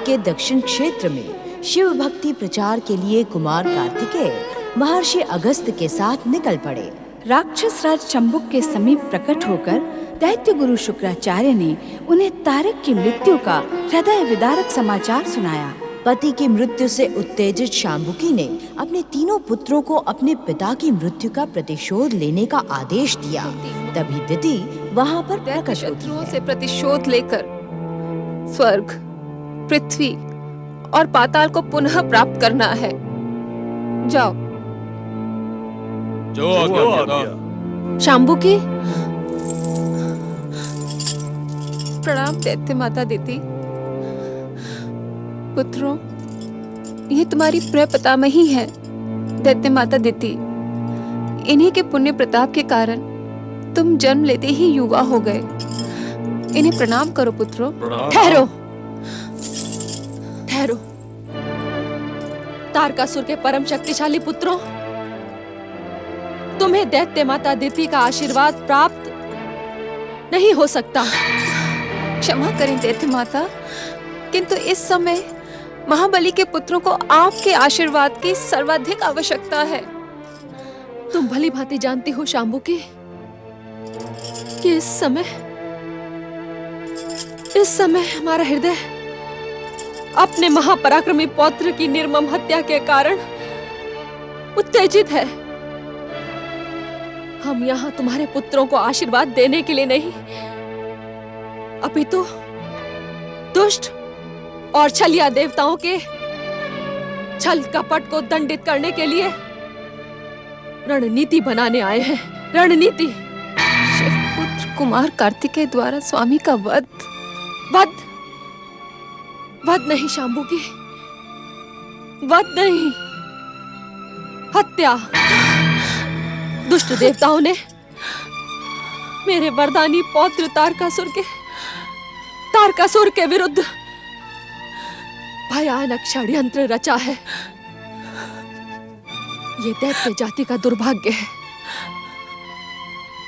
भारत के दक्षिण क्षेत्र में शिव भक्ति प्रचार के लिए कुमार कार्तिकेय महर्षि अगस्त के साथ निकल पड़े। राक्षस राज शंभुक के समीप प्रकट होकर दैत्य गुरु शुक्राचार्य ने उन्हें तारक की मृत्यु का हृदय विदारक समाचार सुनाया। पति की मृत्यु से उत्तेजित शांभुकी ने अपने तीनों पुत्रों को अपने पिता की मृत्यु का प्रतिशोध लेने का आदेश दिया। तभी दिति वहाँ पर प्रकट होती है। से प्रतिशोध लेकर स्वर्ग, पृथ्वी और पाताल को पुनः प्राप्त करना है। जाओ। जो आज्ञा। शांभुकी, प्रणाम दैत्य माता दिति। पुत्रों, ये तुम्हारी प्रिय पितामही है दैत्य माता दिति। इन्हीं के पुण्य प्रताप के कारण तुम जन्म लेते ही युवा हो गए। इन्हें प्रणाम करो पुत्रों। ठहरो, ठहरो। तारकासुर के परम शक्तिशाली पुत्रों, तुम्हें दैत्य माता दिति का आशीर्वाद प्राप्त नहीं हो सकता। क्षमा करें दैत्य माता, किंतु इस समय महाबली के पुत्रों को आपके आशीर्वाद की सर्वाधिक आवश्यकता है। तुम भली भांति जानती हो शांभुकी कि इस समय हमारा हृदय अपने महापराक्रमी पौत्र की निर्मम हत्या के कारण उत्तेजित है। हम यहाँ तुम्हारे पुत्रों को आशीर्वाद देने के लिए नहीं, अपितु दुष्ट और छलिया देवताओं के छल कपट को दंडित करने के लिए रणनीति बनाने आए हैं। रणनीति। शिवपुत्र कुमार कार्तिकेय द्वारा स्वामी का वध नहीं शांभुकी, वध नहीं, हत्या। दुष्ट देवताओं ने मेरे वरदानी पौत्र तारकासुर के विरुद्ध भयानक षड्यंत्र रचा है। ये दैत्य जाति का दुर्भाग्य है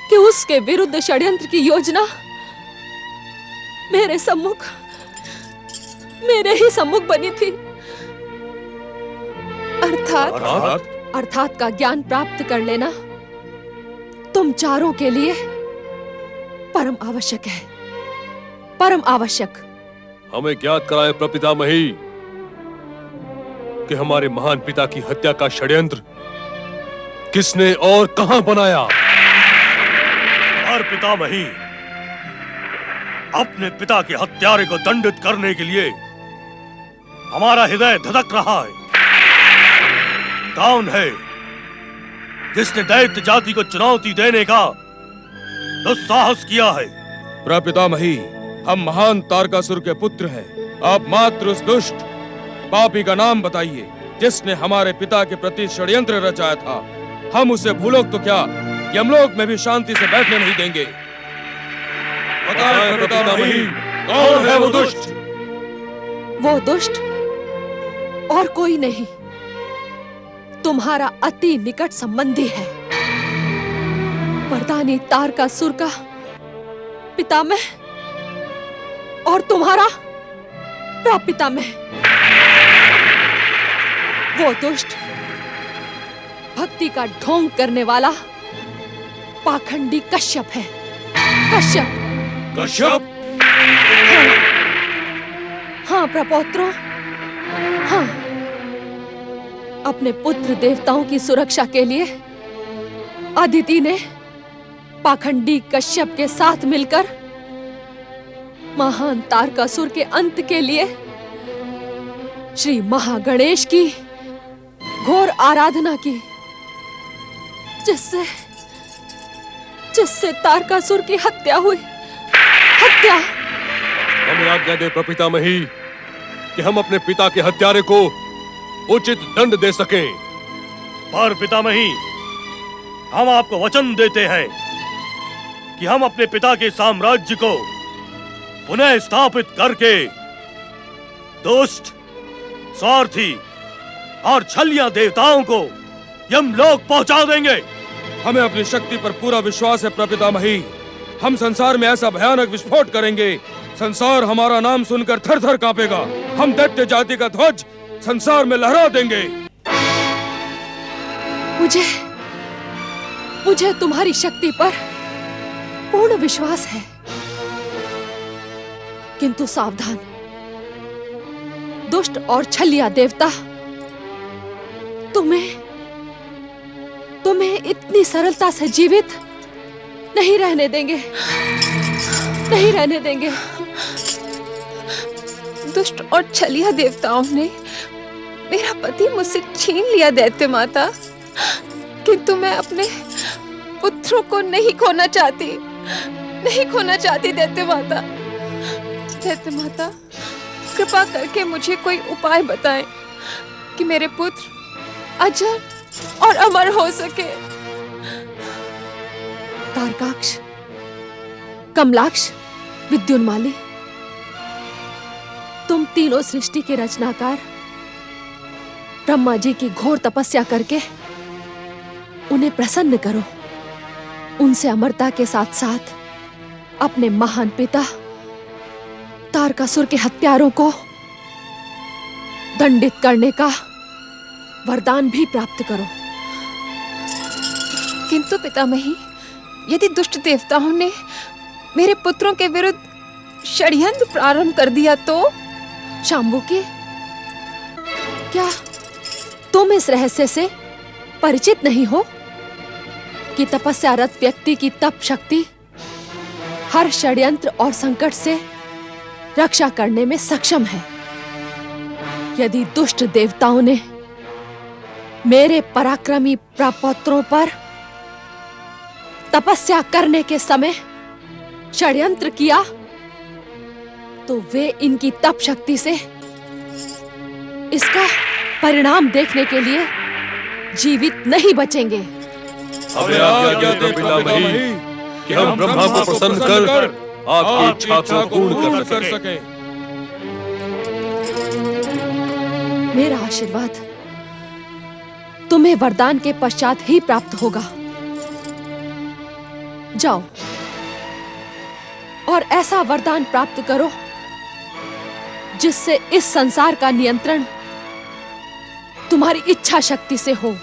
कि उसके विरुद्ध षड्यंत्र की योजना मेरे ही सम्मुख बनी थी। अर्थात का ज्ञान प्राप्त कर लेना तुम चारों के लिए परम आवश्यक है, परम आवश्यक। हमें ज्ञात कराए प्रपितामही कि हमारे महान पिता की हत्या का षड्यंत्र किसने और कहां बनाया। और पितामही, अपने पिता के हत्यारे को दंडित करने के लिए हमारा हृदय धधक रहा है। कौन है जिसने दैत्य जाति को चुनौती देने का दुस्साहस किया है? प्रपितामही, हम महान तारकासुर के पुत्र हैं। आप मात्र उस दुष्ट पापी का नाम बताइए जिसने हमारे पिता के प्रति षड्यंत्र रचाया था। हम उसे भूलोक तो क्या, यमलोक में भी शांति से बैठने नहीं देंगे। बताएं प्रपितामही, कौन है वो दुष्ट? वो दुष्ट और कोई नहीं, तुम्हारा अति निकट संबंधी है। वरदानी तारकासुर का पितामह और तुम्हारा प्रापितामह। वो दुष्ट भक्ति का ढोंग करने वाला पाखंडी कश्यप है। कश्यप? हाँ प्रपौत्रों, हाँ। अपने पुत्र देवताओं की सुरक्षा के लिए अदिति ने पाखंडी कश्यप के साथ मिलकर महान तारकासुर के अंत के लिए श्री महागणेश की घोर आराधना की, जिससे तारकासुर की हत्या हुई। हत्या। हमें आज्ञा दे प्रपितामही कि हम अपने पिता के हत्यारे को उचित दंड दे सकें। पर पितामही, हम आपको वचन देते हैं कि हम अपने पिता के साम्राज्य को पुनः स्थापित करके दुष्ट, स्वार्थी और छलिया देवताओं को यमलोक पहुंचा देंगे। हमें अपनी शक्ति पर पूरा विश्वास है प्रपितामही। हम संसार में ऐसा भयानक विस्फोट करेंगे संसार हमारा नाम सुनकर थर थर कांपेगा। हम दैत्य जाति का ध्वज संसार में लहरा देंगे। मुझे तुम्हारी शक्ति पर पूर्ण विश्वास है, किंतु सावधान, दुष्ट और छलिया देवता तुम्हें इतनी सरलता से जीवित नहीं रहने देंगे, नहीं रहने देंगे। दुष्ट और छलिया देवताओं ने मेरा पति मुझसे छीन लिया दैत्य माता, किंतु मैं अपने पुत्रों को नहीं खोना चाहती, नहीं खोना चाहती दैत्य माता। दैत्य माता, कृपा करके मुझे कोई उपाय बताएं कि मेरे पुत्र अजर और अमर हो सके। तारकाक्ष, कमलाक्ष, विद्युन्माली, तुम तीनों सृष्टि के रचनाकार ब्रह्मा जी की घोर तपस्या करके उन्हें प्रसन्न करो। उनसे अमरता के साथ साथ अपने महान पिता तारकासुर के हत्यारों को दंडित करने का वरदान भी प्राप्त करो। किंतु पितामही, यदि दुष्ट देवताओं ने मेरे पुत्रों के विरुद्ध षड्यंत्र प्रारंभ कर दिया तो? शांबुकी, क्या तुम इस रहस्य से परिचित नहीं हो कि तपस्यारत व्यक्ति की तप शक्ति हर षड्यंत्र और संकट से रक्षा करने में सक्षम है? यदि दुष्ट देवताओं ने मेरे पराक्रमी प्रपौत्रों पर तपस्या करने के समय षड्यंत्र किया तो वे इनकी तप शक्ति से इसका परिणाम देखने के लिए जीवित नहीं बचेंगे। हमें आज्ञा दे पितामही कि हम ब्रह्मा को प्रसन्न कर आपकी इच्छा को पूर्ण कर सके। मेरा आशीर्वाद तुम्हें वरदान के पश्चात ही प्राप्त होगा। जाओ और ऐसा वरदान प्राप्त करो जिससे इस संसार का नियंत्रण तुम्हारी इच्छा शक्ति से हो।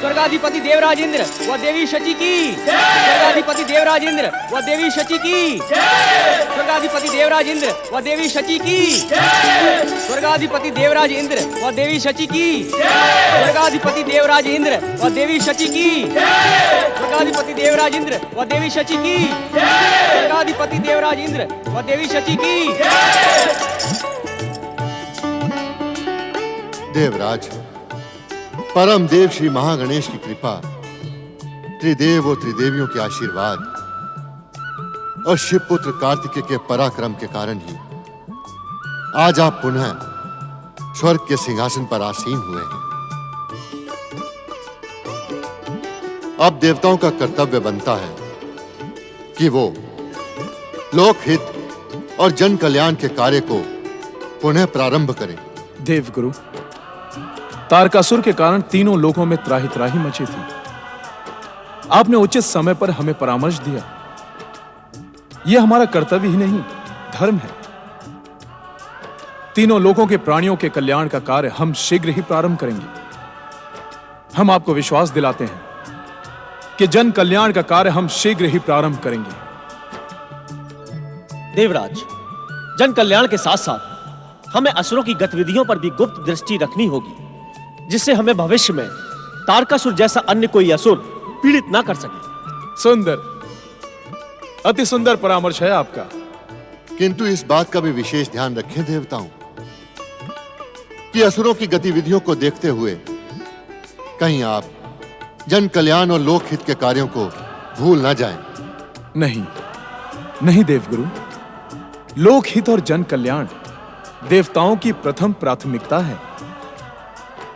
स्वर्गाधिपति देवराज इंद्र व देवी शची की, स्वर्गाधिपति देवराज इंद्र व देवी शची की, स्वर्गाधिपति देवराज इंद्र व देवी शची की, स्वर्गाधिपति देवराज इंद्र व देवी शची की, स्वर्गाधिपति देवराज इंद्र व देवी शची की, स्वर्गाधिपति देवराज इंद्र व देवी शची की, स्वर्गाधिपति देवराज इंद्र व देवी शची की। देवराज, परम देव श्री महागणेश की कृपा, त्रिदेव और त्रिदेवियों के आशीर्वाद और शिवपुत्र कार्तिकेय के पराक्रम के कारण ही आज आप पुनः स्वर्ग के सिंहासन पर आसीन हुए हैं। अब देवताओं का कर्तव्य बनता है कि वो लोकहित और जन कल्याण के कार्य को पुनः प्रारंभ करें। देवगुरु, तारकासुर के कारण तीनों लोकों में त्राही त्राही मची थी। आपने उचित समय पर हमें परामर्श दिया। यह हमारा कर्तव्य ही नहीं, धर्म है। तीनों लोकों के प्राणियों के कल्याण का कार्य हम शीघ्र ही प्रारंभ करेंगे। हम आपको विश्वास दिलाते हैं कि जन कल्याण का कार्य हम शीघ्र ही प्रारंभ करेंगे। देवराज, जन कल्याण के साथ साथ हमें असुरों की गतिविधियों पर भी गुप्त दृष्टि रखनी होगी, जिससे हमें भविष्य में तारकासुर जैसा अन्य कोई असुर पीड़ित ना कर सके। सुंदर, अति सुंदर परामर्श है आपका। किंतु इस बात का भी विशेष ध्यान रखें देवताओं कि असुरों की गतिविधियों को देखते हुए कहीं आप जन कल्याण और लोकहित के कार्यों को भूल ना जाएं। नहीं, नहीं देवगुरु, लोकहित और जन कल्याण देवताओं की प्रथम प्राथमिकता है।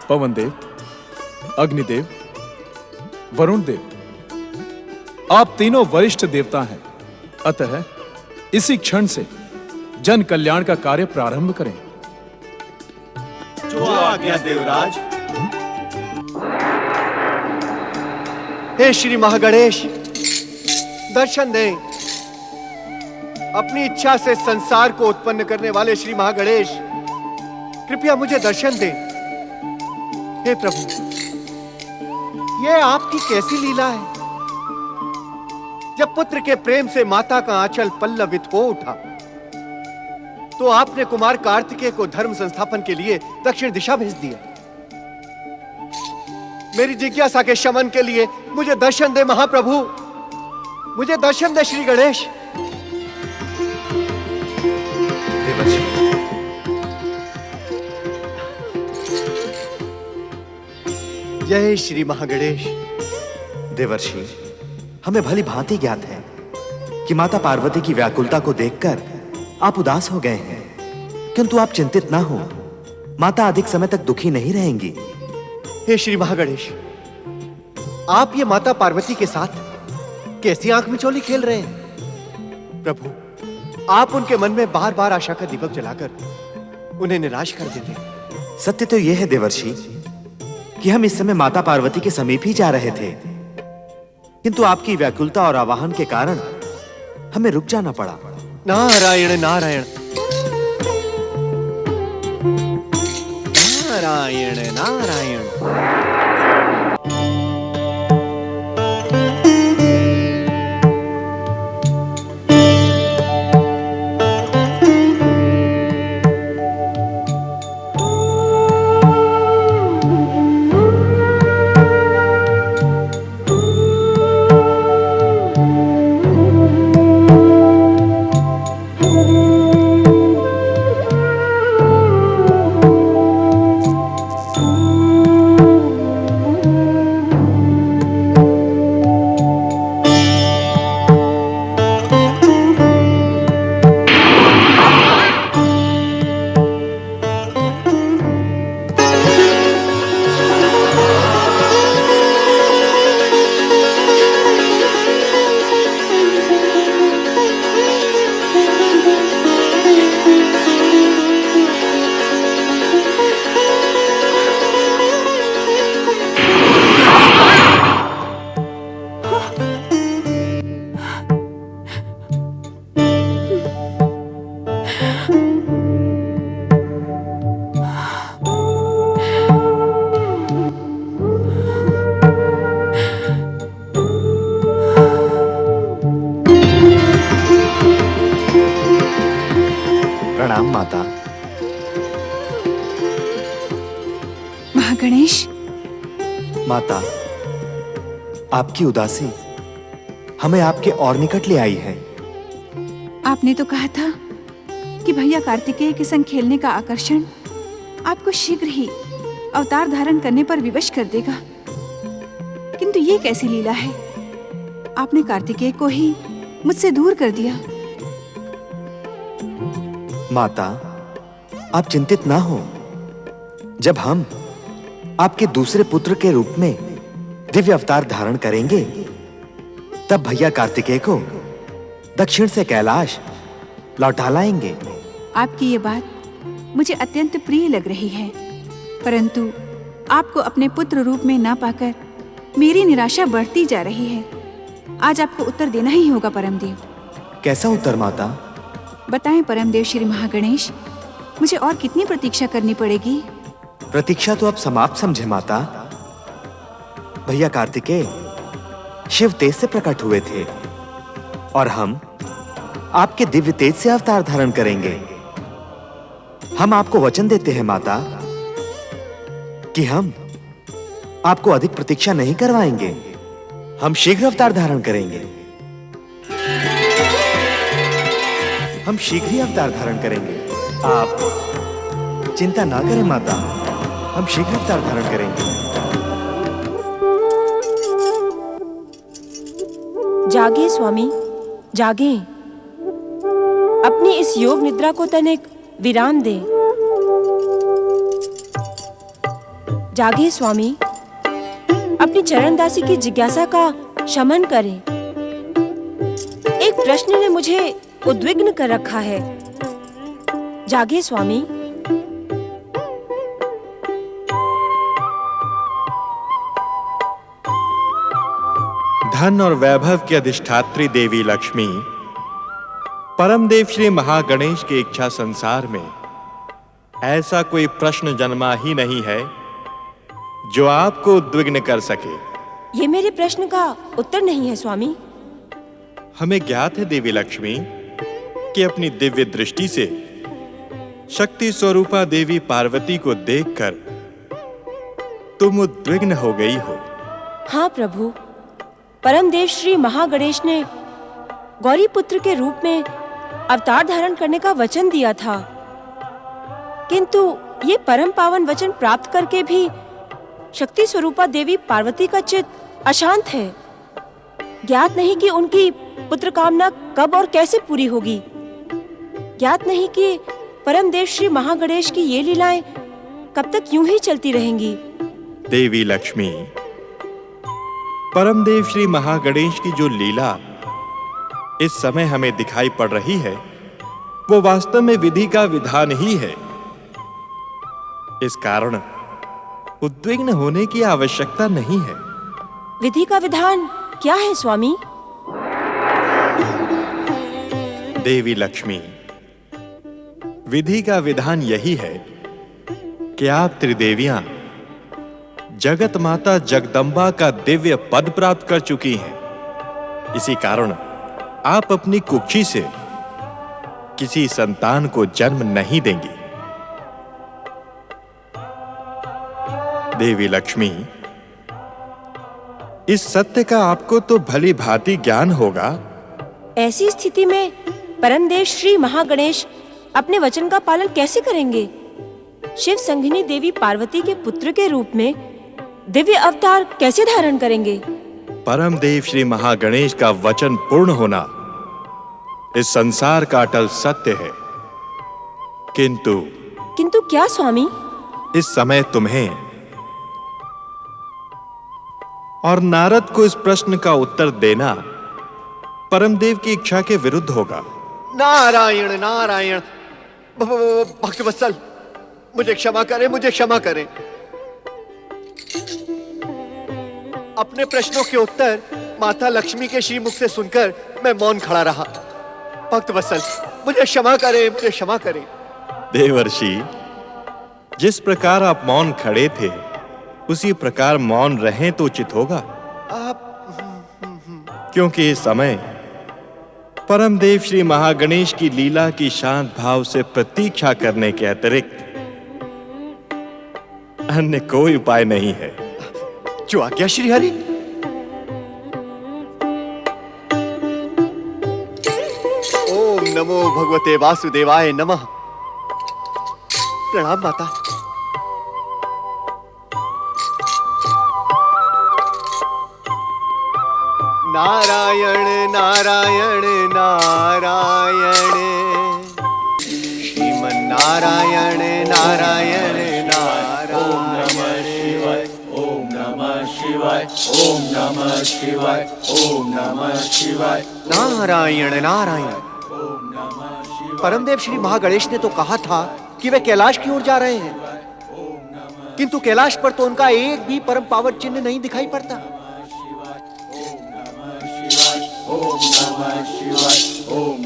पवन देव, अग्निदेव, वरुण देव, आप तीनों वरिष्ठ देवता हैं। अतः इसी क्षण से जन कल्याण का कार्य प्रारंभ करें। जो आज्ञा देवराज। हे श्री महागणेश, दर्शन दें। अपनी इच्छा से संसार को उत्पन्न करने वाले श्री महागणेश, कृपया मुझे दर्शन दें। हे प्रभु, यह आपकी कैसी लीला है? जब पुत्र के प्रेम से माता का आंचल पल्लवित हो उठा, तो आपने कुमार कार्तिकेय को धर्म संस्थापन के लिए दक्षिण दिशा भेज दिया। मेरी जिज्ञासा के शमन के लिए मुझे दर्शन दे महाप्रभु, मुझे दर्शन दे श्री गणेश। जय श्री महागणेश। देवर्षि, हमें भली भांति ज्ञात है कि माता पार्वती की व्याकुलता को देखकर आप उदास हो गए हैं, किंतु आप चिंतित ना हो, माता अधिक समय तक दुखी नहीं रहेंगी। हे श्री महागणेश, आप ये माता पार्वती के साथ कैसी आंख मिचौली खेल रहे हैं? प्रभु, आप उनके मन में बार बार आशा का दीपक जलाकर उन्हें निराश कर देते हैं। सत्य तो यह है देवर्षि कि हम इस समय माता पार्वती के समीप ही जा रहे थे, किंतु आपकी व्याकुलता और आवाहन के कारण हमें रुक जाना पड़ा। नारायण नारायण नारायण नारायण। प्रणाम माता। महागणेश, माता, आपकी उदासी हमें आपके और निकट ले आई है। आपने तो कहा था कि भैया कार्तिकेय के संग खेलने का आकर्षण आपको शीघ्र ही अवतार धारण करने पर विवश कर देगा, किंतु ये कैसी लीला है? आपने कार्तिकेय को ही मुझसे दूर कर दिया। माता, आप चिंतित ना हो। जब हम आपके दूसरे पुत्र के रूप में दिव्य अवतार धारण करेंगे, तब भैया कार्तिकेय को दक्षिण से कैलाश लौटा लाएंगे। आपकी ये बात मुझे अत्यंत प्रिय लग रही है, परंतु आपको अपने पुत्र रूप में ना पाकर मेरी निराशा बढ़ती जा रही है। आज आपको उत्तर देना ही होगा परमदेव। कैसा उत्तर माता? बताएं परमदेव श्री महागणेश, मुझे और कितनी प्रतीक्षा करनी पड़ेगी? प्रतीक्षा तो अब समाप्त समझे माता। भैया कार्तिकेय शिव तेज से प्रकट हुए थे और हम आपके दिव्य तेज से अवतार धारण करेंगे। हम आपको वचन देते हैं माता कि हम आपको अधिक प्रतीक्षा नहीं करवाएंगे। हम शीघ्र अवतार धारण करेंगे। हम शीघ्र ही अवतार धारण करेंगे। आप चिंता ना करें माता, हम शीघ्र अवतार धारण करेंगे। जागे स्वामी, जागे। अपनी इस योग निद्रा को तनिक विराम दे। जागे स्वामी, अपनी चरणदासी की जिज्ञासा का शमन करें। एक प्रश्न ने मुझे उद्विग्न कर रखा है। जागे स्वामी। धन और वैभव की अधिष्ठात्री देवी लक्ष्मी परमदेव श्री महागणेश की इच्छा संसार में ऐसा कोई प्रश्न जन्मा ही नहीं है जो आपको उद्विग्न कर सके। ये मेरे प्रश्न का उत्तर नहीं है स्वामी। हमें ज्ञात है देवी लक्ष्मी कि अपनी दिव्य दृष्टि से शक्ति स्वरूपा देवी पार्वती को देखकर तुम उद्विग्न हो गई हो। हाँ प्रभु, परमदेव श्री महागणेश ने गौरी पुत्र के रूप में अवतार धारण करने का वचन दिया था, किंतु ये परम पावन वचन प्राप्त करके भी शक्ति स्वरूपा देवी पार्वती का चित्त अशांत है। ज्ञात नहीं कि उनकी पुत्र कामना कब और कैसे पूरी होगी। ज्ञात नहीं कि परमदेव श्री महागणेश की ये लीलाएं कब तक यूं ही चलती रहेंगी। देवी लक्ष्मी, परमदेव श्री महागणेश की जो लीला इस समय हमें दिखाई पड़ रही है वो वास्तव में विधि का विधान ही है। इस कारण उद्विग्न होने की आवश्यकता नहीं है। विधि का विधान क्या है स्वामी? देवी लक्ष्मी, विधि का विधान यही है कि आप त्रिदेवियां जगत माता जगदम्बा का दिव्य पद प्राप्त कर चुकी हैं। इसी कारण आप अपनी कुक्षी से किसी संतान को जन्म नहीं देंगी। देवी लक्ष्मी, इस सत्य का आपको तो भली भांति ज्ञान होगा। ऐसी स्थिति में परमदेव श्री महागणेश अपने वचन का पालन कैसे करेंगे? शिव संघिनी देवी पार्वती के पुत्र के रूप में दिव्य अवतार कैसे धारण करेंगे? परमदेव श्री महागणेश का वचन पूर्ण होना इस संसार का अटल सत्य है, किंतु क्या स्वामी? इस समय तुम्हें और नारद को इस प्रश्न का उत्तर देना परमदेव की इच्छा के विरुद्ध होगा। नारायण नारायण। भक्तवत्सल, मुझे क्षमा करें, मुझे क्षमा करें। अपने प्रश्नों के उत्तर माता लक्ष्मी के श्रीमुख से सुनकर मैं मौन खड़ा रहा। भक्तवत्सल, मुझे क्षमा करें, मुझे क्षमा करें। देवर्षि, जिस प्रकार आप मौन खड़े थे उसी प्रकार मौन रहें तो उचित होगा। क्योंकि इस समय परमदेव श्री महागणेश की लीला की शांत भाव से प्रतीक्षा करने के अतिरिक्त अन्य कोई उपाय नहीं है। जो आज्ञा श्री हरि। ओम नमो भगवते वासुदेवाय नमः। प्रणाम माता। नारायण नारायण नारायण, श्रीमन नारायण नारायण नारायण। ओम नमः शिवाय, ओम नमः शिवाय, ओम नमः शिवाय, ओम नमः शिवाय। नारायण नारायण। परमदेव श्री महागणेश ने तो कहा था कि वे कैलाश की ओर जा रहे हैं, किंतु कैलाश पर तो उनका एक भी परम पावन चिन्ह नहीं दिखाई पड़ता।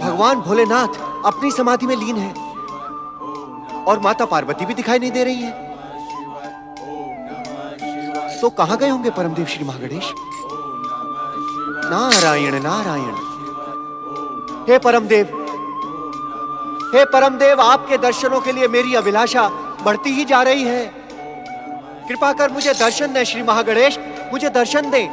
भगवान भोलेनाथ अपनी समाधि में लीन है और माता पार्वती भी दिखाई नहीं दे रही है। तो कहां गए होंगे परमदेव श्री महागणेश? नारायण नारायण। हे परमदेव, आपके दर्शनों के लिए मेरी अभिलाषा बढ़ती ही जा रही है। कृपा कर मुझे दर्शन दें श्री महागणेश, मुझे दर्शन दें।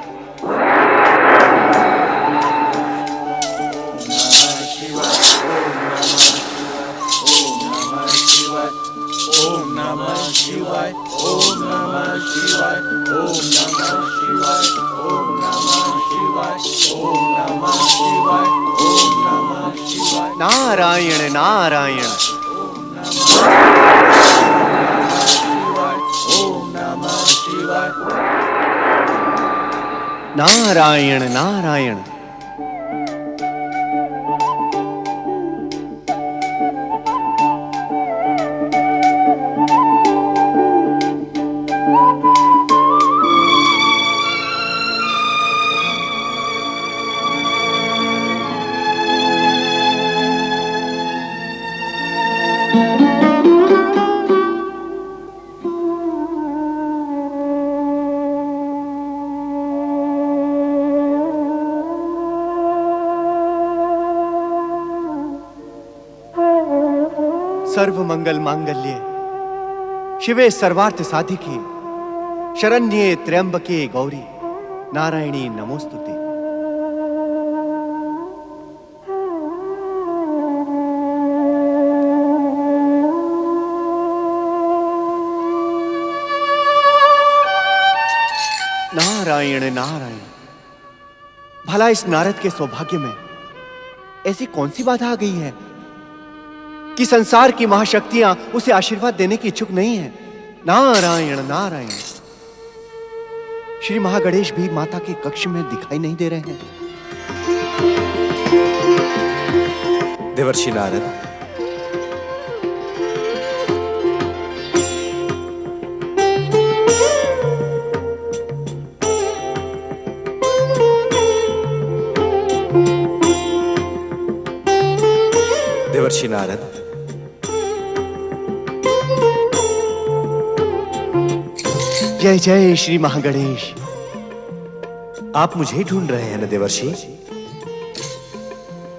ओम नमः शिवाय, ओम नमः शिवाय, ओम नमः शिवाय, ओम नमः शिवाय, ओम नमः शिवाय, ओम नमः शिवाय। नारायण नारायण। ओम नमः शिवाय। नारायण नारायण। सर्व मंगल मांगल्ये शिवे सर्वार्थ साधिके शरण्ये त्र्यंबके गौरी नारायणी नमोस्तुते। नारायण नारायण, भला इस नारद के सौभाग्य में ऐसी कौन सी बाधा आ गई है कि संसार की महाशक्तियां उसे आशीर्वाद देने की इच्छुक नहीं है। नारायण नारायण, श्री महागणेश भी माता के कक्ष में दिखाई नहीं दे रहे हैं। देवर्षि नारद, देवर्षि नारद, जय जय श्री महागणेश। आप मुझे ही ढूंढ रहे हैं न देवर्षि?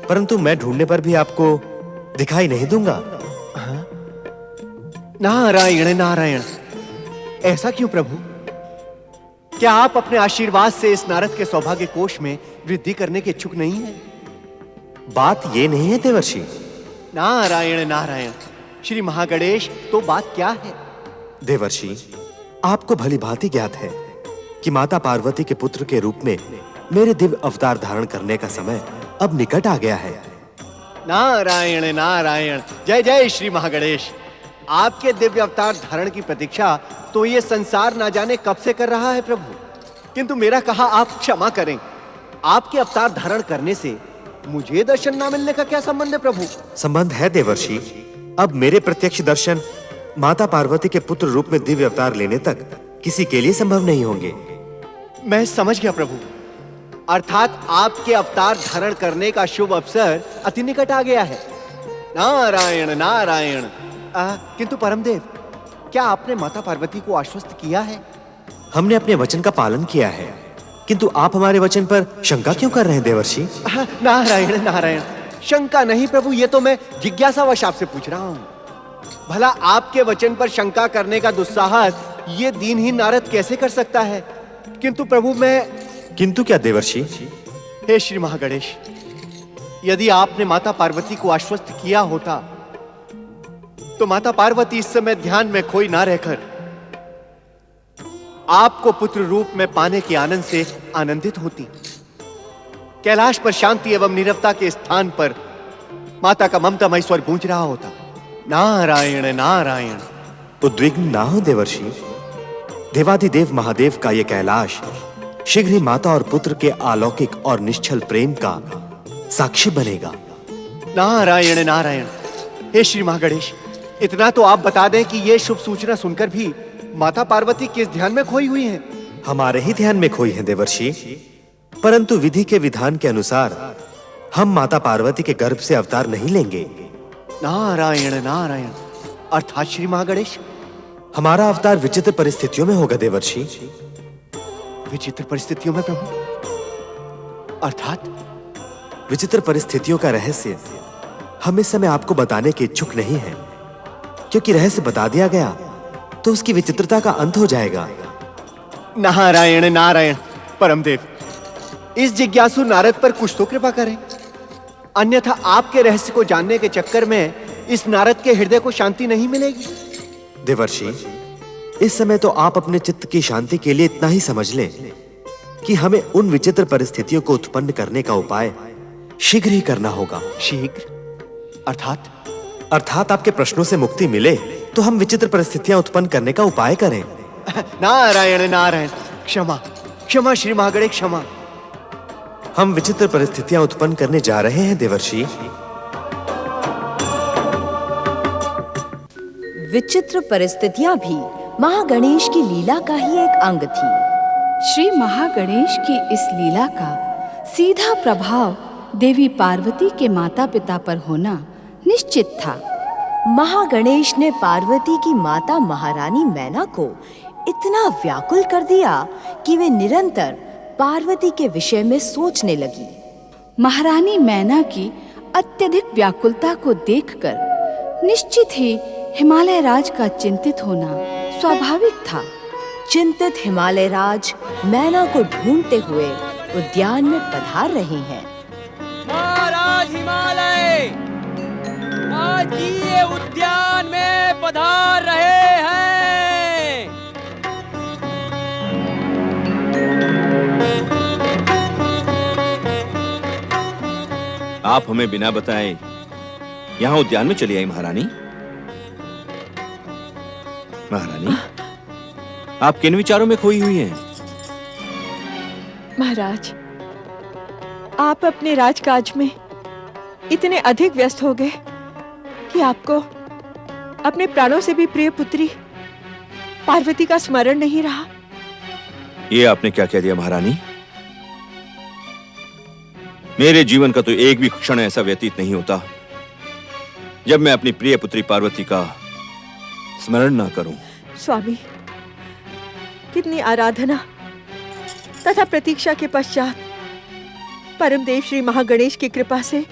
परंतु मैं ढूंढने पर भी आपको दिखाई नहीं दूंगा। नारायण नारायण, ऐसा क्यों प्रभु? क्या आप अपने आशीर्वाद से इस नारद के सौभाग्य कोष में वृद्धि करने के इच्छुक नहीं हैं? बात ये नहीं है देवर्षि। नारायण नारायण, श्री महागणेश, तो बात क्या है? देवर्षि, आपको भली भांति ज्ञात है कि माता पार्वती के पुत्र के रूप में मेरे दिव्य अवतार धारण करने का समय अब निकट आ गया है। नारायण नारायण, जय जय श्री महागणेश। आपके दिव्य अवतार धारण की प्रतीक्षा तो ये संसार ना जाने कब से कर रहा है प्रभु, किंतु मेरा कहा आप क्षमा करें। आपके अवतार धारण करने से मुझे दर्शन ना मिलने का क्या संबंध है प्रभु? संबंध है देवर्षि। अब मेरे प्रत्यक्ष दर्शन माता पार्वती के पुत्र रूप में दिव्य अवतार लेने तक किसी के लिए संभव नहीं होंगे। मैं समझ गया प्रभु, अर्थात आपके अवतार धारण करने का शुभ अवसर अति निकट आ गया है। नारायण नारायण। किंतु परमदेव, क्या आपने माता पार्वती को आश्वस्त किया है? हमने अपने वचन का पालन किया है, किंतु आप हमारे वचन पर शंका क्यों कर रहे हैं देवर्षि? नारायण नारायण, शंका नहीं प्रभु, ये तो मैं जिज्ञासावश आपसे पूछ रहा हूँ। भला आपके वचन पर शंका करने का दुस्साहस ये दीनहीन नारद कैसे कर सकता है? किंतु प्रभु मैं... किंतु क्या देवर्षि? हे श्री महागणेश, यदि आपने माता पार्वती को आश्वस्त किया होता तो माता पार्वती इस समय ध्यान में खोई ना रहकर आपको पुत्र रूप में पाने के आनंद से आनंदित होती। कैलाश पर शांति एवं नीरवता के स्थान पर माता का ममतामय स्वर गूंज रहा होता। नारायण नारायण। उद्विग्न ना हो देवर्षि। देवाधिदेव महादेव का यह कैलाश शीघ्र ही माता और पुत्र के अलौकिक और निश्चल प्रेम का साक्षी बनेगा। नारायण नारायण। हे श्री महागणेश, इतना तो आप बता दें कि यह शुभ सूचना सुनकर भी माता पार्वती किस ध्यान में खोई हुई हैं? हमारे ही ध्यान में खोई हैं देवर्षि, परंतु विधि के विधान के अनुसार हम माता पार्वती के गर्भ से अवतार नहीं लेंगे। नारायण नारायण। अर्थात श्री महागणेश, हमारा अवतार विचित्र परिस्थितियों में होगा देवर्षि। विचित्र परिस्थितियों में प्रभु? अर्थात? विचित्र परिस्थितियों का रहस्य हम इस समय आपको बताने के इच्छुक नहीं हैं, क्योंकि रहस्य बता दिया गया तो उसकी विचित्रता का अंत हो जाएगा। नारायण नारायण। परमदेव, इस जिज्ञासु नारद पर कुछ तो कृपा करें, अन्यथा आपके रहस्य को जानने के चक्कर में इस नारद के हृदय को शांति नहीं मिलेगी। देवर्षि, इस समय तो आप अपने चित्त की शांति के लिए इतना ही समझ लें कि हमें उन विचित्र परिस्थितियों को उत्पन्न करने का उपाय शीघ्र ही करना होगा। शीघ्र? अर्थात? अर्थात आपके प्रश्नों से मुक्ति मिले तो हम विचित्र परिस्थितियां उत्पन्न करने का उपाय करें। नारायण नारायण। क्षमा क्षमा श्री महागणेश, क्षमा। हम विचित्र परिस्थितियां उत्पन्न करने जा रहे हैं देवर्षि। विचित्र परिस्थितियां भी महागणेश की लीला का ही एक अंग थी। श्री महागणेश की इस लीला का सीधा प्रभाव देवी पार्वती के माता पिता पर होना निश्चित था। महागणेश ने पार्वती की माता महारानी मैना को इतना व्याकुल कर दिया कि वे निरंतर पार्वती के विषय में सोचने लगी। महारानी मैना की अत्यधिक व्याकुलता को देखकर निश्चित ही हिमालय राज का चिंतित होना स्वाभाविक था। चिंतित हिमालय राज मैना को ढूंढते हुए उद्यान में पधार रहे हैं। महाराज हिमालय आज ये उद्यान में पधार रहे हैं। आप हमें बिना बताए यहाँ उद्यान में चली आई महारानी। महारानी, आप किन विचारों में खोई हुई हैं? महाराज, आप अपने राजकाज में इतने अधिक व्यस्त हो गए कि आपको अपने प्राणों से भी प्रिय पुत्री पार्वती का स्मरण नहीं रहा। ये आपने क्या कह दिया महारानी? मेरे जीवन का तो एक भी क्षण ऐसा व्यतीत नहीं होता जब मैं अपनी प्रिय पुत्री पार्वती का स्मरण ना करूं। स्वामी, कितनी आराधना तथा प्रतीक्षा के पश्चात परमदेव श्री महागणेश की कृपा से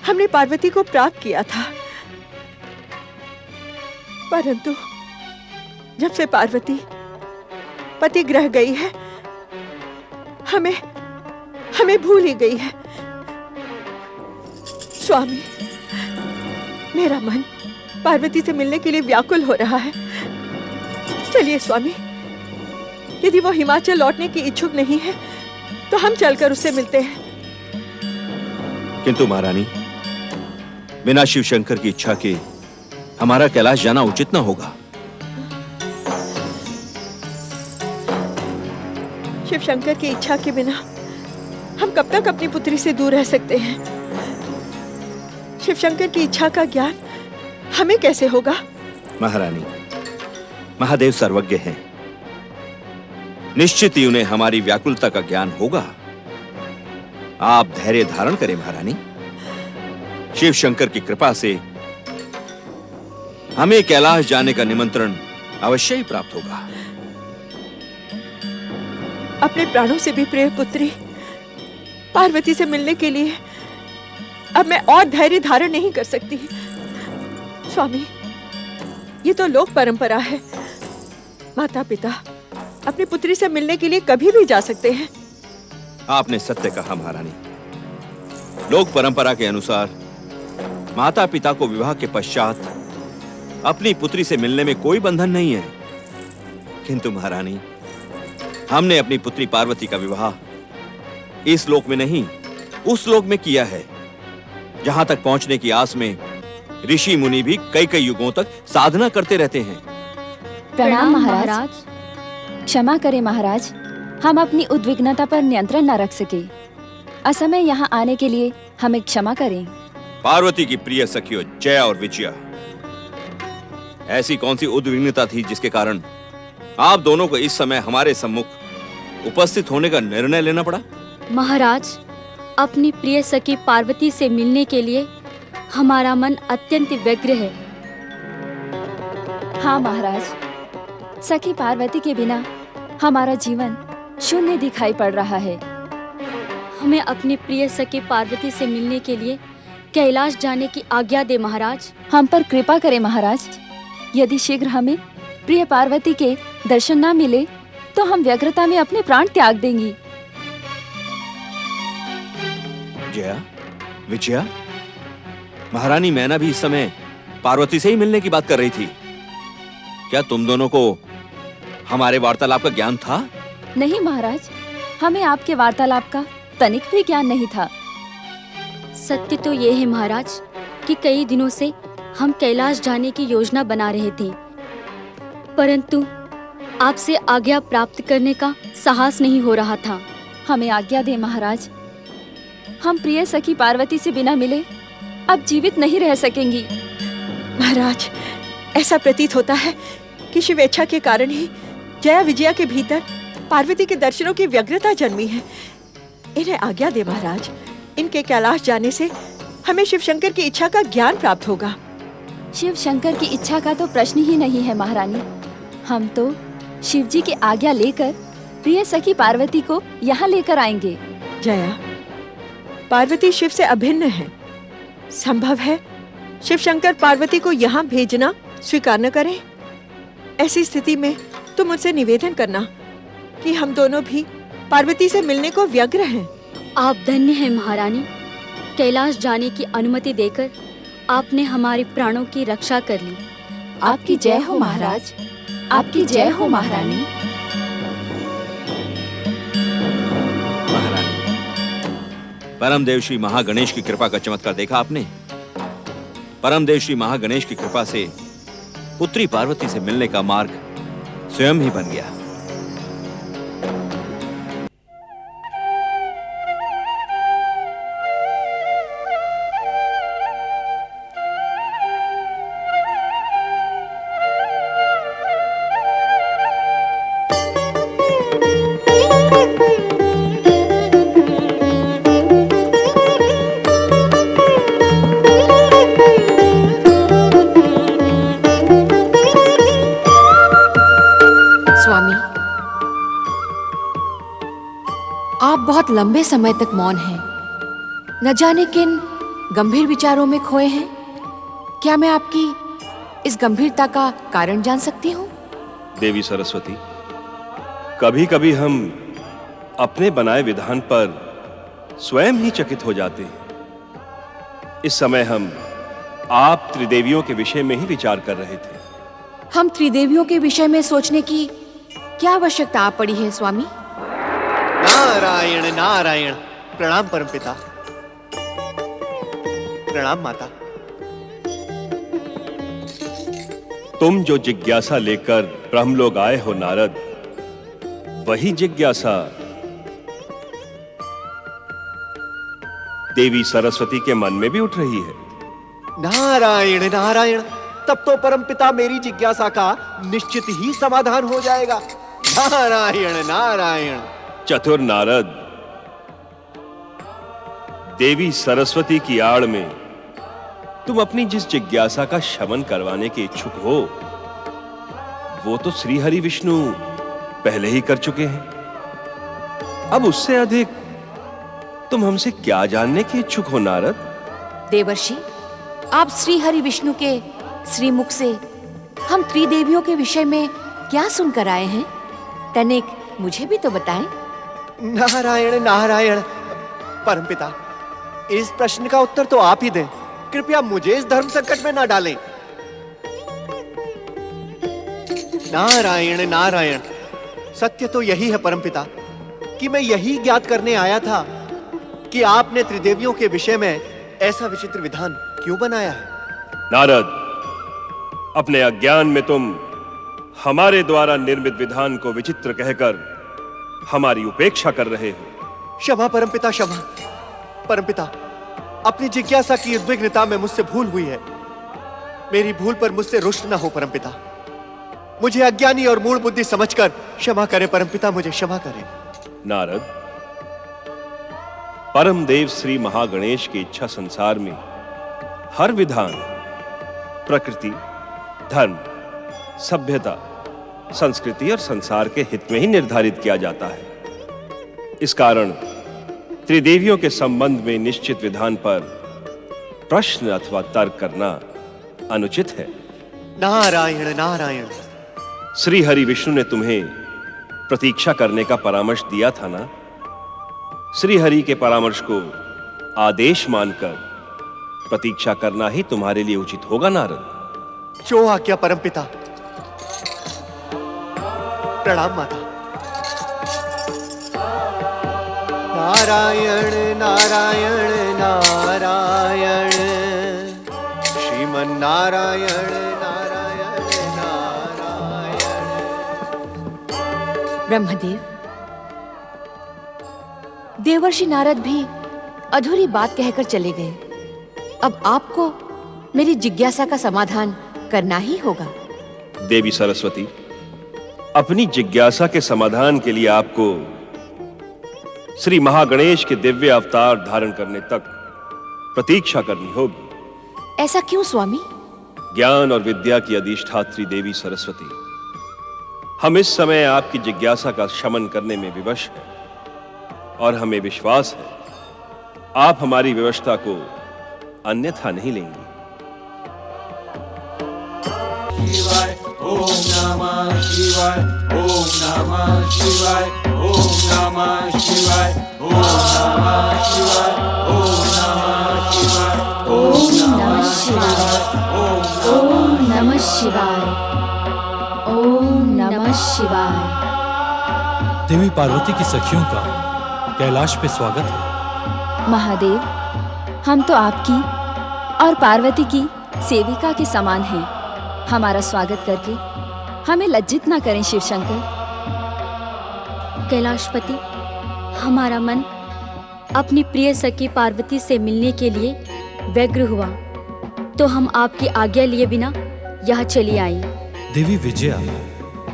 हमने पार्वती को प्राप्त किया था, परंतु जब से पार्वती पति ग्रह गई है, हमें भूल ही गई है। स्वामी, मेरा मन पार्वती से मिलने के लिए व्याकुल हो रहा है। चलिए स्वामी, यदि वो हिमाचल लौटने की इच्छुक नहीं है तो हम चलकर उससे मिलते हैं। किंतु महारानी, बिना शिव शंकर की इच्छा के हमारा कैलाश जाना उचित न होगा। शिव शंकर की इच्छा के बिना हम कब तक अपनी पुत्री से दूर रह सकते हैं? शिव शंकर की इच्छा का ज्ञान हमें कैसे होगा? महारानी, महादेव सर्वज्ञ हैं। निश्चित ही उन्हें हमारी व्याकुलता का ज्ञान होगा। आप धैर्य धारण करें महारानी। शिव शंकर की कृपा से हमें कैलाश जाने का निमंत्रण अवश्य ही प्राप्त होगा। अपने प्राणों से भी प्रिय पुत्री पार्वती से मिलने के लिए अब मैं और धैर्य धारण नहीं कर सकती। स्वामी, ये तो लोक परंपरा है। माता पिता अपनी पुत्री से मिलने के लिए कभी भी जा सकते हैं। आपने सत्य कहा महारानी। लोक परंपरा के अनुसार माता पिता को विवाह के पश्चात अपनी पुत्री से मिलने में कोई बंधन नहीं है। किंतु महारानी, हमने अपनी पुत्री पार्वती का विवाह इस लोक में नहीं, उस लोक में किया है जहां तक पहुंचने की आस में ऋषि मुनि भी कई कई युगों तक साधना करते रहते हैं। प्रणाम महाराज। क्षमा करें महाराज, हम अपनी उद्विग्नता पर नियंत्रण न रख सके। असमय यहाँ आने के लिए हमें क्षमा करें। पार्वती की प्रिय सखियों जया और विजया, ऐसी कौन सी उद्विग्नता थी जिसके कारण आप दोनों को इस समय हमारे सम्मुख उपस्थित होने का निर्णय लेना पड़ा? महाराज, अपनी प्रिय सखी पार्वती से मिलने के लिए हमारा मन अत्यंत व्यग्र है। हाँ महाराज, सखी पार्वती के बिना हमारा जीवन शून्य दिखाई पड़ रहा है। हमें अपनी प्रिय सखी पार्वती से मिलने के लिए कैलाश जाने की आज्ञा दे महाराज। हम पर कृपा करें महाराज। यदि शीघ्र हमें प्रिय पार्वती के दर्शन न मिले तो हम व्यग्रता में अपने प्राण त्याग देंगी। जया, विजया, महारानी मैना भी इस समय पार्वती से ही मिलने की बात कर रही थी। क्या तुम दोनों को हमारे वार्तालाप का ज्ञान था? नहीं महाराज, हमें आपके वार्तालाप का तनिक भी ज्ञान नहीं था। सत्य तो ये है महाराज कि कई दिनों से हम कैलाश जाने की योजना बना रहे थे, परंतु आपसे आज्ञा प्राप्त करने का साहस नहीं हो रहा था। हमें आज्ञा दे महाराज। हम प्रिय सखी पार्वती से बिना मिले अब जीवित नहीं रह सकेंगी। महाराज, ऐसा प्रतीत होता है कि शिवेच्छा के कारण ही जया विजया के भीतर पार्वती के दर्शनों की व्यग्रता जन्मी है। इन्हें आज्ञा दे महाराज। इनके कैलाश जाने से हमें शिव शंकर की इच्छा का ज्ञान प्राप्त होगा। शिव शंकर की इच्छा का तो प्रश्न ही नहीं है महारानी। हम तो शिव जी की आज्ञा लेकर प्रिय सखी पार्वती को यहाँ लेकर आएंगे। जया, पार्वती शिव से अभिन्न है। संभव है शिव शंकर पार्वती को यहाँ भेजना स्वीकार न करें? ऐसी स्थिति में तुम मुझसे निवेदन करना कि हम दोनों भी पार्वती से मिलने को व्यग्र हैं। आप धन्य हैं महारानी। कैलाश जाने की अनुमति देकर आपने हमारे प्राणों की रक्षा कर ली। आपकी जय हो महाराज, आपकी जय हो महारानी। परमदेव श्री महागणेश की कृपा का चमत्कार देखा आपने? परमदेव श्री महागणेश की कृपा से पुत्री पार्वती से मिलने का मार्ग स्वयं ही बन गया। आप बहुत लंबे समय तक मौन हैं। न जाने किन गंभीर विचारों में खोए हैं। क्या मैं आपकी इस गंभीरता का कारण जान सकती हूँ? देवी सरस्वती, कभी कभी हम अपने बनाए विधान पर स्वयं ही चकित हो जाते हैं। इस समय हम आप त्रिदेवियों के विषय में ही विचार कर रहे थे। हम त्रिदेवियों के विषय में सोचने की क्या आवश्यकता आ पड़ी है स्वामी? नारायण नारायण। प्रणाम परमपिता। प्रणाम माता। तुम जो जिज्ञासा लेकर ब्रह्मलोक आए हो नारद, वही जिज्ञासा देवी सरस्वती के मन में भी उठ रही है। नारायण नारायण। तब तो परमपिता मेरी जिज्ञासा का निश्चित ही समाधान हो जाएगा। नारायण नारायण। चतुर नारद, देवी सरस्वती की आड़ में तुम अपनी जिस जिज्ञासा का शमन करवाने के इच्छुक हो, वो तो श्री हरि विष्णु पहले ही कर चुके हैं। अब उससे अधिक तुम हमसे क्या जानने के इच्छुक हो नारद? देवर्षि, आप श्री हरि विष्णु के श्रीमुख से हम त्रिदेवियों के विषय में क्या सुनकर आए हैं? तनिक मुझे भी तो बताएं। नारायण नारायण। परमपिता, इस प्रश्न का उत्तर तो आप ही दें। कृपया मुझे इस धर्म संकट में ना डालें। नारायण नारायण। सत्य तो यही है परमपिता कि मैं यही ज्ञात करने आया था कि आपने त्रिदेवियों के विषय में ऐसा विचित्र विधान क्यों बनाया है। नारद, अपने अज्ञान में तुम हमारे द्वारा निर्मित विधान को विचित्र कहकर हमारी उपेक्षा कर रहे हो। क्षमा परमपिता, क्षमा। परमपिता, अपनी जिज्ञासा की उद्विग्नता में मुझसे भूल हुई है। मेरी भूल पर मुझसे रुष्ट न हो परमपिता। मुझे अज्ञानी और मूढ़ बुद्धि समझकर क्षमा करें परमपिता, मुझे क्षमा करें। नारद, परम देव श्री महागणेश की इच्छा संसार में हर विधान प्रकृति, धर्म, सभ्यता, संस्कृति और संसार के हित में ही निर्धारित किया जाता है। इस कारण त्रिदेवियों के संबंध में निश्चित विधान पर प्रश्न अथवा तर्क करना अनुचित है। नारायण नारायण। श्री हरि विष्णु ने तुम्हें प्रतीक्षा करने का परामर्श दिया था ना? श्री हरि के परामर्श को आदेश मानकर प्रतीक्षा करना ही तुम्हारे लिए उचित होगा नारद। जो आज्ञा परमपिता। प्रणाम माता। नारायण नारायण नारायण। श्रीमन नारायण नारायण नारायण। ब्रह्मदेव, देवर्षि नारद भी अधूरी बात कहकर चले गए। अब आपको मेरी जिज्ञासा का समाधान करना ही होगा। देवी सरस्वती, अपनी जिज्ञासा के समाधान के लिए आपको श्री महागणेश के दिव्य अवतार धारण करने तक प्रतीक्षा करनी होगी। ऐसा क्यों स्वामी? ज्ञान और विद्या की अधिष्ठात्री देवी सरस्वती, हम इस समय आपकी जिज्ञासा का शमन करने में विवश हैं और हमें विश्वास है आप हमारी व्यवस्था को अन्यथा नहीं लेंगी। शिवाय ओम नमः शिवाय ओम नमः शिवाय ओम नमः शिवाय ओम नमः शिवाय ओम नमः शिवाय ओम नमः शिवाय ओम नमः शिवाय ओम नमः शिवाय। देवी पार्वती की सखियों का कैलाश पे स्वागत है। महादेव, हम तो आपकी और पार्वती की सेविका के समान हैं। हमारा स्वागत करके हमें लज्जित ना करें शिव शंकर। कैलाशपति, हमारा मन अपनी प्रिय सखी पार्वती से मिलने के लिए व्यग्र हुआ, तो हम आपकी आज्ञा लिए बिना यहाँ चली आई। देवी विजया,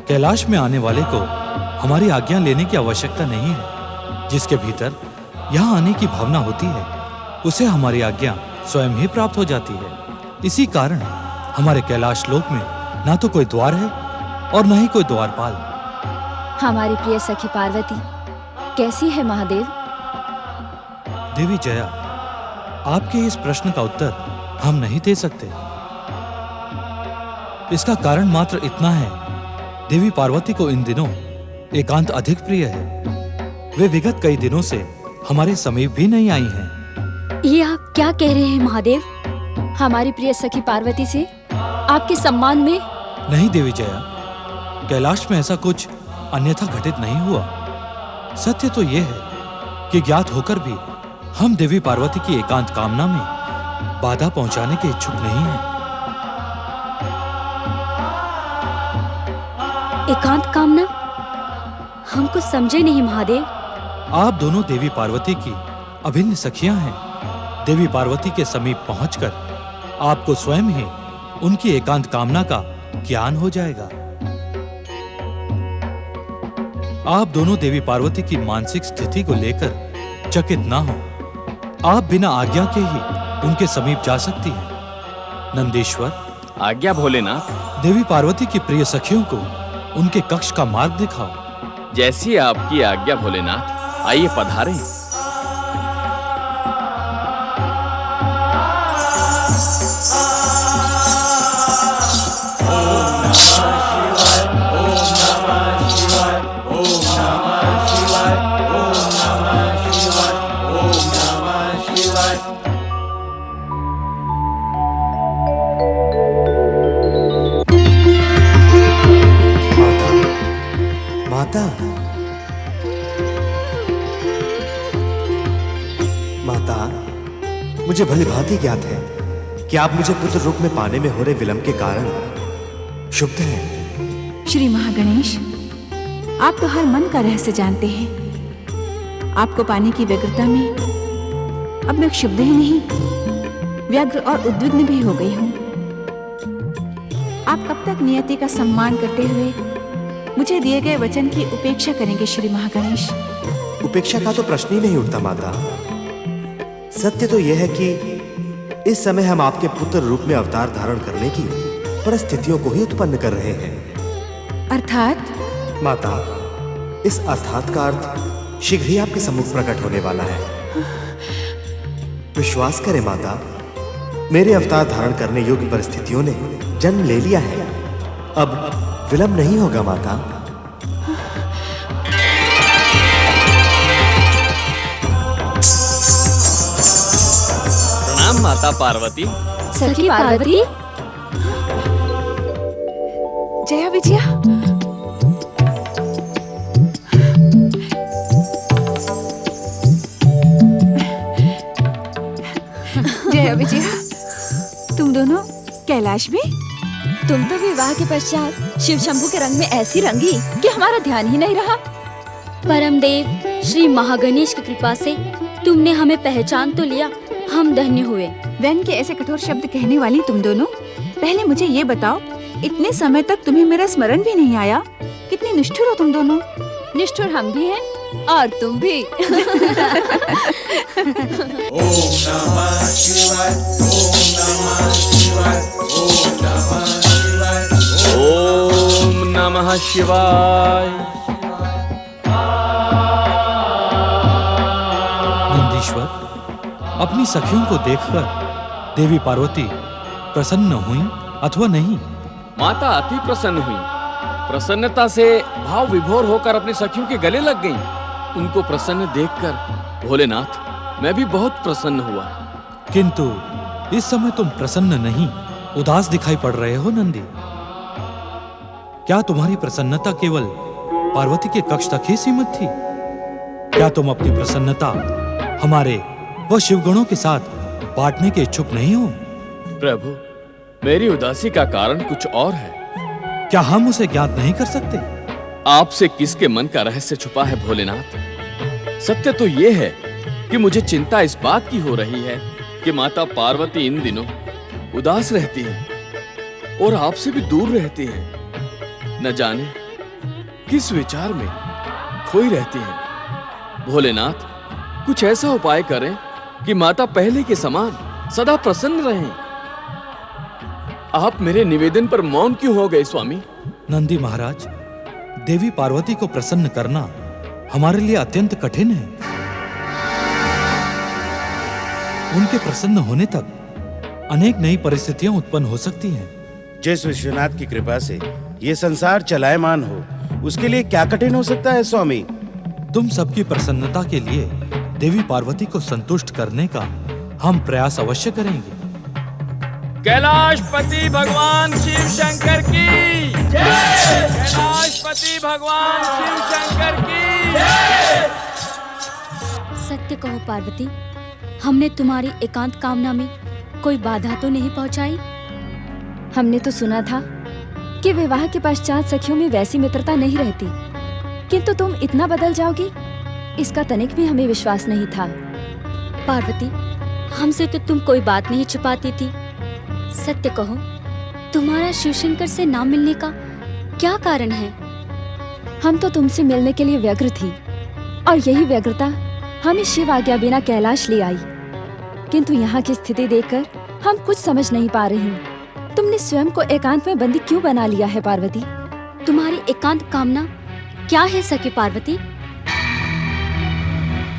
कैलाश में आने वाले को हमारी आज्ञा लेने की आवश्यकता नहीं है। जिसके भीतर यहाँ आने की भावना होती है, उसे हमारी आज्ञा स्वयं ही प्राप्त हो जाती है। इसी कारण हमारे कैलाश लोक में ना तो कोई द्वार है और न ही कोई द्वारपाल। हमारी प्रिय सखी पार्वती कैसी है महादेव? देवी जया, आपके इस प्रश्न का उत्तर हम नहीं दे सकते। इसका कारण मात्र इतना है, देवी पार्वती को इन दिनों एकांत अधिक प्रिय है। वे विगत कई दिनों से हमारे समीप भी नहीं आई हैं। ये आप क्या कह रहे हैं महादेव? हमारी प्रिय सखी पार्वती से आपके सम्मान में? नहीं देवी जया, कैलाश में ऐसा कुछ अन्यथा घटित नहीं हुआ। सत्य तो यह है कि ज्ञात होकर भी हम देवी पार्वती की एकांत कामना में बाधा पहुंचाने के इच्छुक नहीं हैं। एकांत कामना? हम कुछ समझे नहीं महादेव। आप दोनों देवी पार्वती की अभिन्न सखियां हैं। देवी पार्वती के समीप पहुंचकर आपको स्वयं ही उनकी एकांत कामना का ज्ञान हो जाएगा। आप दोनों देवी पार्वती की मानसिक स्थिति को लेकर चकित ना हो। आप बिना आज्ञा के ही उनके समीप जा सकती हैं। नंदीश्वर, आज्ञा भोलेनाथ। देवी पार्वती की प्रिय सखियों को उनके कक्ष का मार्ग दिखाओ। जैसी आपकी आज्ञा भोलेनाथ। आइए पधारें। माता, माता, मुझे भली भांति ज्ञात है कि आप मुझे पुत्र रूप में पाने में हो रहे विलंब के कारण क्षुब्ध हैं। श्री महागणेश, आप तो हर मन का रहस्य जानते हैं। आपको पाने की व्यग्रता में अब मैं क्षुब्ध ही नहीं, व्यग्र और उद्विग्न भी हो गई हूँ। आप कब तक नियति का सम्मान करते हुए मुझे दिए गए वचन की उपेक्षा करेंगे श्री महागणेश? उपेक्षा का तो प्रश्न ही नहीं उठता माता। सत्य तो यह है कि इस समय हम आपके पुत्र रूप में अवतार धारण करने की परिस्थितियों को ही उत्पन्न कर रहे हैं। अर्थात? माता, इस अर्थात का अर्थ शीघ्र ही आपके सम्मुख प्रकट होने वाला है। विश्वास करें माता, मेरे अवतार धारण करने योग्य परिस्थितियों ने जन्म ले लिया है। अब विलंब नहीं होगा माता। प्रणाम माता पार्वती। सखी पार्वती। जया विजया। जया विजया, तुम दोनों कैलाश में? तुम तो विवाह के पश्चात शिव शंभू के रंग में ऐसी रंगी कि हमारा ध्यान ही नहीं रहा। परमदेव श्री महागणेश की कृपा से तुमने हमें पहचान तो लिया, हम धन्य हुए। व्यंग के ऐसे कठोर शब्द कहने वाली तुम दोनों, पहले मुझे ये बताओ, इतने समय तक तुम्हें मेरा स्मरण भी नहीं आया? कितनी निष्ठुर हो तुम दोनों। निष्ठुर हम भी हैं और तुम भी। ओम नमः शिवाय ओम नमः शिवाय ओम नमः शिवाय ओम नमः शिवाय। नंदीश्वर, अपनी सखियों को देखकर देवी पार्वती प्रसन्न हुई अथवा नहीं, माता अति प्रसन्न हुई। प्रसन्नता से भाव विभोर होकर अपनी सखियों के गले लग गईं। उनको प्रसन्न देखकर भोलेनाथ मैं भी बहुत प्रसन्न हुआ। किंतु इस समय तुम प्रसन्न नहीं, उदास दिखाई पड़ रहे हो नंदी। क्या तुम्हारी प्रसन्नता केवल पार्वती के कक्ष तक ही सीमित थी? क्या तुम अपनी प्रसन्नता हमारे व शिवगणों के साथ बांटने के इच्छुक नहीं हो? प्रभु, मेरी उदासी का कारण कुछ और है। क्या हम उसे ज्ञात नहीं कर सकते? आपसे किसके मन का रहस्य छुपा है भोलेनाथ? सत्य तो ये है कि मुझे चिंता इस बात की हो रही है कि माता पार्वती इन दिनों उदास रहती है और आपसे भी दूर रहती है। न जाने किस विचार में खोई रहती है। भोलेनाथ, कुछ ऐसा उपाय करें कि माता पहले के समान सदा प्रसन्न रहें। आप मेरे निवेदन पर मौन क्यों हो गए स्वामी? नंदी महाराज, देवी पार्वती को प्रसन्न करना हमारे लिए अत्यंत कठिन है। उनके प्रसन्न होने तक अनेक नई परिस्थितियां उत्पन्न हो सकती हैं। जिस विश्वनाथ की कृपा से ये संसार चलायमान हो, उसके लिए क्या कठिन हो सकता है स्वामी? तुम सबकी प्रसन्नता के लिए देवी पार्वती को संतुष्ट करने का हम प्रयास अवश्य करेंगे। कैलाशपति भगवान शिव शंकर की जय! कैलाशपति भगवान शिव शंकर की जय! सत्य कहो पार्वती, हमने तुम्हारी एकांत कामना में कोई बाधा तो नहीं पहुंचाई? हमने तो सुना था कि विवाह के पश्चात सखियों में वैसी मित्रता नहीं रहती, किंतु तुम इतना बदल जाओगी, इसका तनिक भी हमें विश्वास नहीं था। पार्वती, हमसे तो तुम कोई बात नहीं छुपाती थी। सत्य कहो, तुम्हारा शिवशंकर से ना मिलने का क्या कारण है? हम तो तुमसे मिलने के लिए व्यग्र थी और यही व्यग्रता हमें शिव आज्ञा बिना कैलाश ले आई, किंतु यहाँ की स्थिति देखकर हम कुछ समझ नहीं पा रही हूँ। तुमने स्वयं को एकांत में बंदी क्यों बना लिया है पार्वती? तुम्हारी एकांत कामना क्या है सखी पार्वती?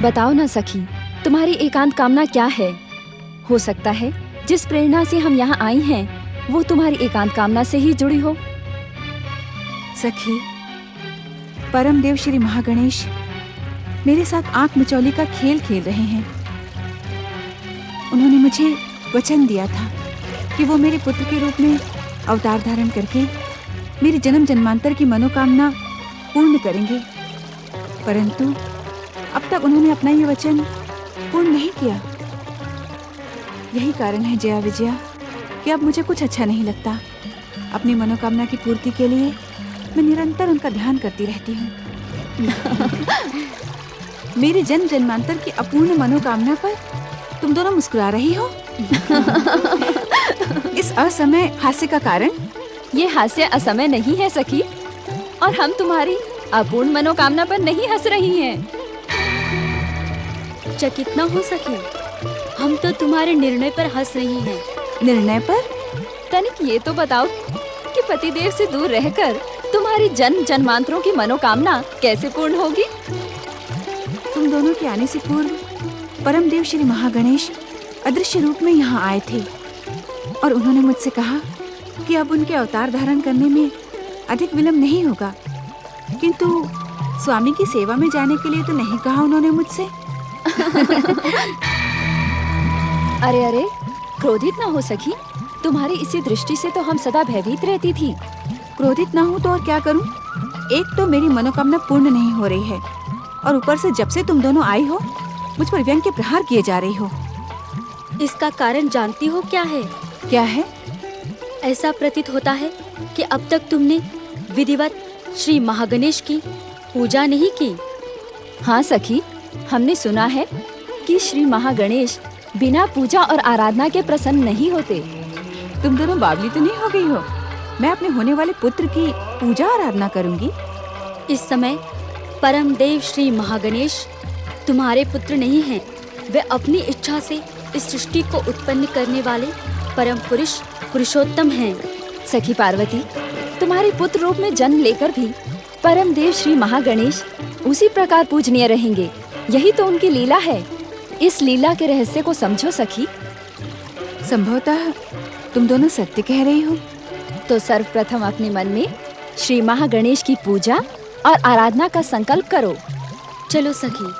बताओ ना सखी, तुम्हारी एकांत कामना क्या है? हो सकता है जिस प्रेरणा से हम यहाँ आई हैं, वो तुम्हारी एकांत कामना से ही जुड़ी हो। सखी, परम देव श्री महागणेश मेरे साथ आंख मिचौली का खेल खेल रहे हैं। उन्होंने मुझे वचन दिया था कि वो मेरे पुत्र के रूप में अवतार धारण करके मेरी जन्म जन्मांतर की मनोकामना पूर्ण करेंगे, परंतु अब तक उन्होंने अपना ये वचन पूर्ण नहीं किया। यही कारण है जया विजया कि अब मुझे कुछ अच्छा नहीं लगता। अपनी मनोकामना की पूर्ति के लिए मैं निरंतर उनका ध्यान करती रहती हूँ। मेरी जन्म जन्मांतर की अपूर्ण मनोकामना पर तुम दोनों मुस्कुरा रही हो। इस असमय हास्य का कारण? ये हास्य असमय नहीं है सखी, और हम तुम्हारी अपूर्ण मनोकामना पर नहीं हंस रही हैं। चकित न हो सके, हम तो तुम्हारे निर्णय पर हंस रही हैं। निर्णय पर? तनिक ये तो बताओ कि पतिदेव से दूर रहकर तुम्हारी जन्म जन्मांतरों की मनोकामना कैसे पूर्ण होगी? तुम दोनों के आने से पूर्व परम देव श्री महागणेश अदृश्य रूप में यहाँ आए थे और उन्होंने मुझसे कहा कि अब उनके अवतार धारण करने में अधिक विलंब नहीं होगा, किंतु स्वामी की सेवा में जाने के लिए तो नहीं कहा उन्होंने मुझसे। अरे अरे, क्रोधित ना हो सखी, तुम्हारी इसी दृष्टि से तो हम सदा भयभीत रहती थी। क्रोधित ना हूँ तो और क्या करूँ? एक तो मेरी मनोकामना पूर्ण नहीं हो रही है और ऊपर से जब से तुम दोनों आई हो मुझ पर व्यंग के प्रहार किए जा रही हो। इसका कारण जानती हो क्या है? क्या है? ऐसा प्रतीत होता है कि अब तक तुमने विधिवत श्री महागणेश की पूजा नहीं की। हाँ सखी, हमने सुना है कि श्री महागणेश बिना पूजा और आराधना के प्रसन्न नहीं होते। तुम दोनों बावली तो नहीं हो गई हो? मैं अपने होने वाले पुत्र की पूजा आराधना करूंगी। इस समय परम देव श्री महागणेश तुम्हारे पुत्र नहीं हैं, वे अपनी इच्छा से इस सृष्टि को उत्पन्न करने वाले परम पुरुष पुरुषोत्तम हैं। सखी पार्वती, तुम्हारे पुत्र रूप में जन्म लेकर भी परम देव श्री महागणेश उसी प्रकार पूजनीय रहेंगे। यही तो उनकी लीला है। इस लीला के रहस्य को समझो सखी। संभवतः तुम दोनों सत्य कह रही हो, तो सर्वप्रथम अपने मन में श्री महागणेश की पूजा और आराधना का संकल्प करो। चलो सखी,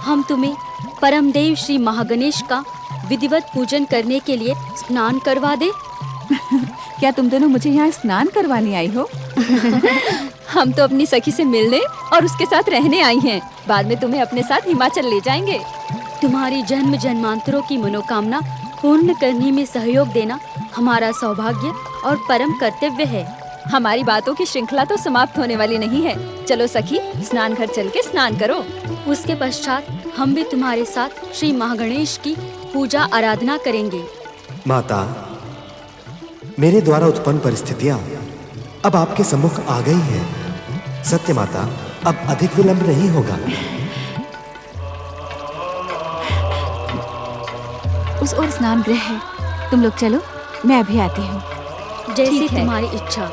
हम तुम्हें परमदेव श्री महागणेश का विधिवत पूजन करने के लिए स्नान करवा दे। क्या तुम दोनों मुझे यहाँ स्नान करवाने आई हो? हम तो अपनी सखी से मिलने और उसके साथ रहने आई हैं। बाद में तुम्हें अपने साथ हिमाचल ले जाएंगे। तुम्हारी जन्म जन्मांतरों की मनोकामना पूर्ण करने में सहयोग देना हमारा सौभाग्य और परम कर्तव्य है। हमारी बातों की श्रृंखला तो समाप्त होने वाली नहीं है। चलो सखी, स्नान घर चल के स्नान करो। उसके पश्चात हम भी तुम्हारे साथ श्री महागणेश की पूजा आराधना करेंगे। माता, मेरे द्वारा उत्पन्न परिस्थितियां अब आपके सम्मुख आ गई हैं। सत्य माता, अब अधिक विलंब नहीं होगा। उस ओर स्नान गृह है, तुम लोग चलो, मैं अभी आती हूँ। जैसी तुम्हारी इच्छा।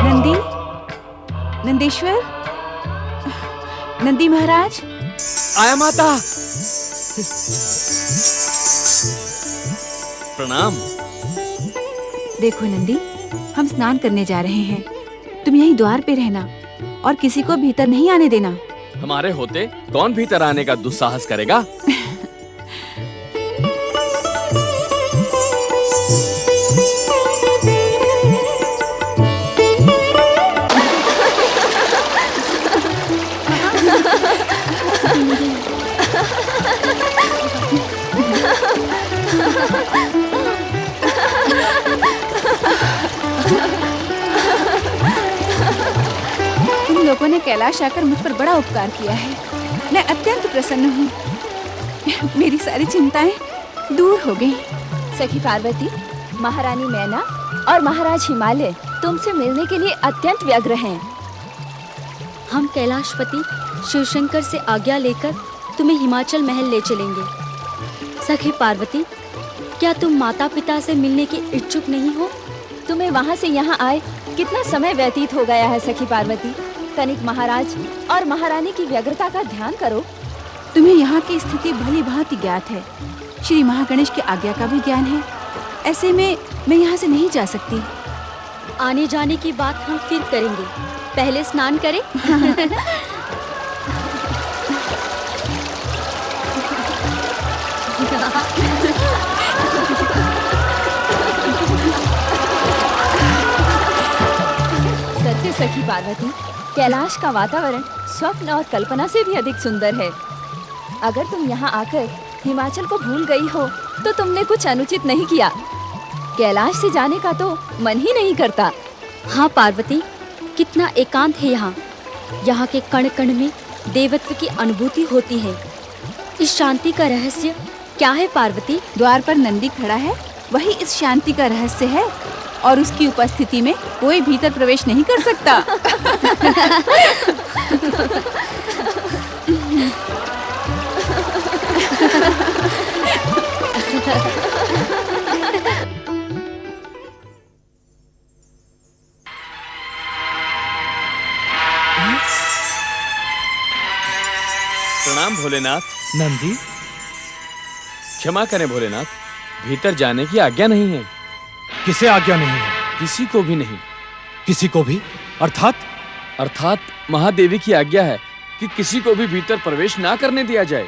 नंदी, नंदीश्वर, नंदी महाराज। आया माता। प्रणाम। देखो नंदी, हम स्नान करने जा रहे हैं। तुम यहीं द्वार पे रहना और किसी को भीतर नहीं आने देना। हमारे होते कौन भीतर आने का दुस्साहस करेगा? तुम लोगों ने कैलाश आकर मुझ पर बड़ा उपकार किया है। मैं अत्यंत प्रसन्न हूँ। मेरी सारी चिंताएं दूर हो गई। सखी पार्वती, महारानी मैना और महाराज हिमालय तुमसे मिलने के लिए अत्यंत व्यग्र हैं। हम कैलाशपति शिवशंकर से आज्ञा लेकर तुम्हें हिमाचल महल ले चलेंगे। सखी पार्वती, क्या तुम माता पिता से मिलने के इच्छुक नहीं हो? तुम्हें वहाँ से यहाँ आए कितना समय व्यतीत हो गया है सखी पार्वती। तनिक महाराज और महारानी की व्यग्रता का ध्यान करो। तुम्हें यहाँ की स्थिति भली भांति ज्ञात है। श्री महागणेश की आज्ञा का भी ज्ञान है। ऐसे में मैं यहाँ से नहीं जा सकती। आने जाने की बात हम फिर करेंगे, पहले स्नान करें। सत्य सखी पार्वती, कैलाश का वातावरण स्वप्न और कल्पना से भी अधिक सुंदर है। अगर तुम यहाँ आकर हिमाचल को भूल गई हो तो तुमने कुछ अनुचित नहीं किया। कैलाश से जाने का तो मन ही नहीं करता। हाँ पार्वती, कितना एकांत है यहाँ। यहाँ के कण कण में देवत्व की अनुभूति होती है। इस शांति का रहस्य क्या है पार्वती? द्वार पर नंदी खड़ा है, वही इस शांति का रहस्य है। और उसकी उपस्थिति में कोई भीतर प्रवेश नहीं कर सकता। प्रणाम भोलेनाथ। नंदी, क्षमा करें भोलेनाथ, भीतर जाने की आज्ञा नहीं है। किसे आज्ञा नहीं है? किसी को भी नहीं। किसी को भी? अर्थात महादेवी की आज्ञा है कि किसी को भी भीतर प्रवेश ना करने दिया जाए।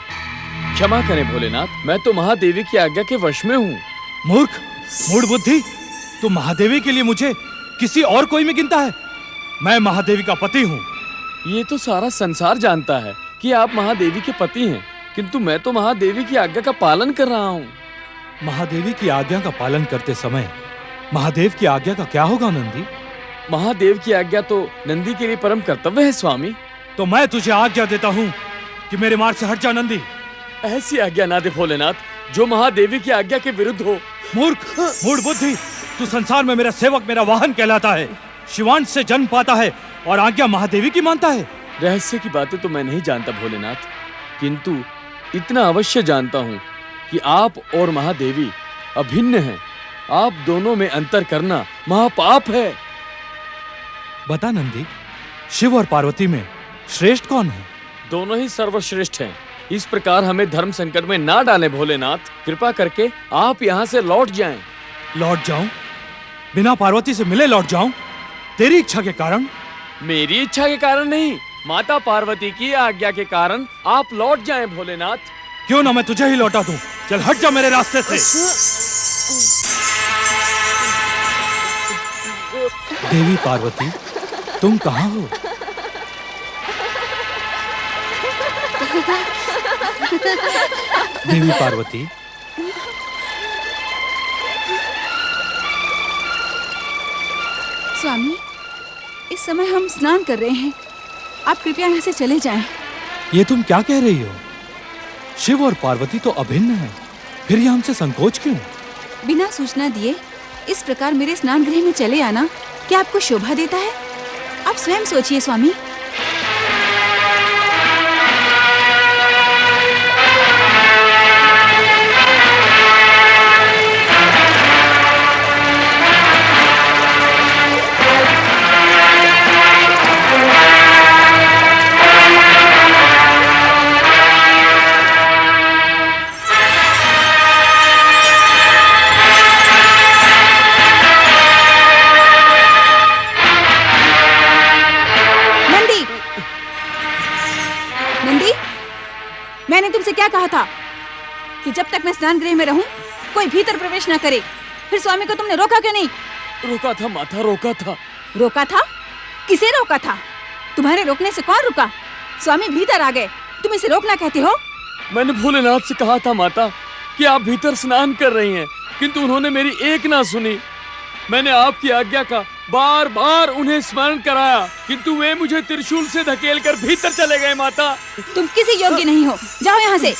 क्षमा करें भोलेनाथ, मैं तो महादेवी की आज्ञा के वश में हूँ। मूर्ख, मूढ़ बुद्धि, तू महादेवी के लिए मुझे किसी और कोई में गिनता है? मैं महादेवी का पति हूँ। ये तो सारा संसार जानता है कि आप महादेवी के पति हैं, किंतु मैं तो महादेवी की आज्ञा का पालन कर रहा हूँ। महादेवी की आज्ञा का पालन करते समय महादेव की आज्ञा का क्या होगा नंदी? महादेव की आज्ञा तो नंदी के लिए परम कर्तव्य है स्वामी। तो मैं तुझे आज्ञा देता हूँ कि मेरे मार्ग से हट जा नंदी। ऐसी आज्ञा ना दे भोलेनाथ जो महादेवी की आज्ञा के विरुद्ध हो। मूर्ख, मूढ़ बुद्धि, तू संसार में मेरा सेवक, मेरा वाहन कहलाता है। शिवांश से जन्म पाता है और आज्ञा महादेवी की मानता है। रहस्य की बातें तो मैं नहीं जानता भोलेनाथ, किंतु इतना अवश्य जानता हूँ कि आप और महादेवी अभिन्न हैं। आप दोनों में अंतर करना महापाप है। बता नंदी, शिव और पार्वती में श्रेष्ठ कौन है? दोनों ही सर्वश्रेष्ठ हैं। इस प्रकार हमें धर्म संकट में ना डालें भोलेनाथ। कृपा करके आप यहाँ से लौट जाएं। लौट जाऊं? बिना पार्वती से मिले लौट जाऊं? तेरी इच्छा के कारण? मेरी इच्छा के कारण नहीं, माता पार्वती की आज्ञा के कारण आप लौट जाएं भोलेनाथ। क्यों ना मैं तुझे ही लौटा दूं। चल हट जा मेरे रास्ते से। देवी पार्वती, तुम कहाँ हो? देवी पार्वती, स्वामी, इस समय हम स्नान कर रहे हैं, आप कृपया यहाँ से चले जाएं। ये तुम क्या कह रही हो? शिव और पार्वती तो अभिन्न हैं, फिर ये हमसे संकोच क्यों? बिना सूचना दिए इस प्रकार मेरे स्नान गृह में चले आना क्या आपको शोभा देता है? आप स्वयं सोचिए स्वामी। मैंने तुमसे क्या कहा था कि जब तक मैं स्नान गृह में रहूं कोई भीतर प्रवेश न करे। फिर स्वामी को तुमने रोका क्यों नहीं? रोका था माता, रोका था। रोका था? किसे रोका था? तुम्हारे रोकने से कौन रुका? स्वामी भीतर आ गए, तुम इसे रोकना कहते हो? मैंने भोलेनाथ से कहा था माता कि आप भीतर स्नान कर रही हैं, किंतु उन्होंने मेरी एक ना सुनी। मैंने आपकी आज्ञा का बार बार उन्हें स्मरण कराया, किंतु वे मुझे त्रिशूल से धकेलकर भीतर चले गए माता। तुम किसी योग्य नहीं हो, जाओ यहाँ से।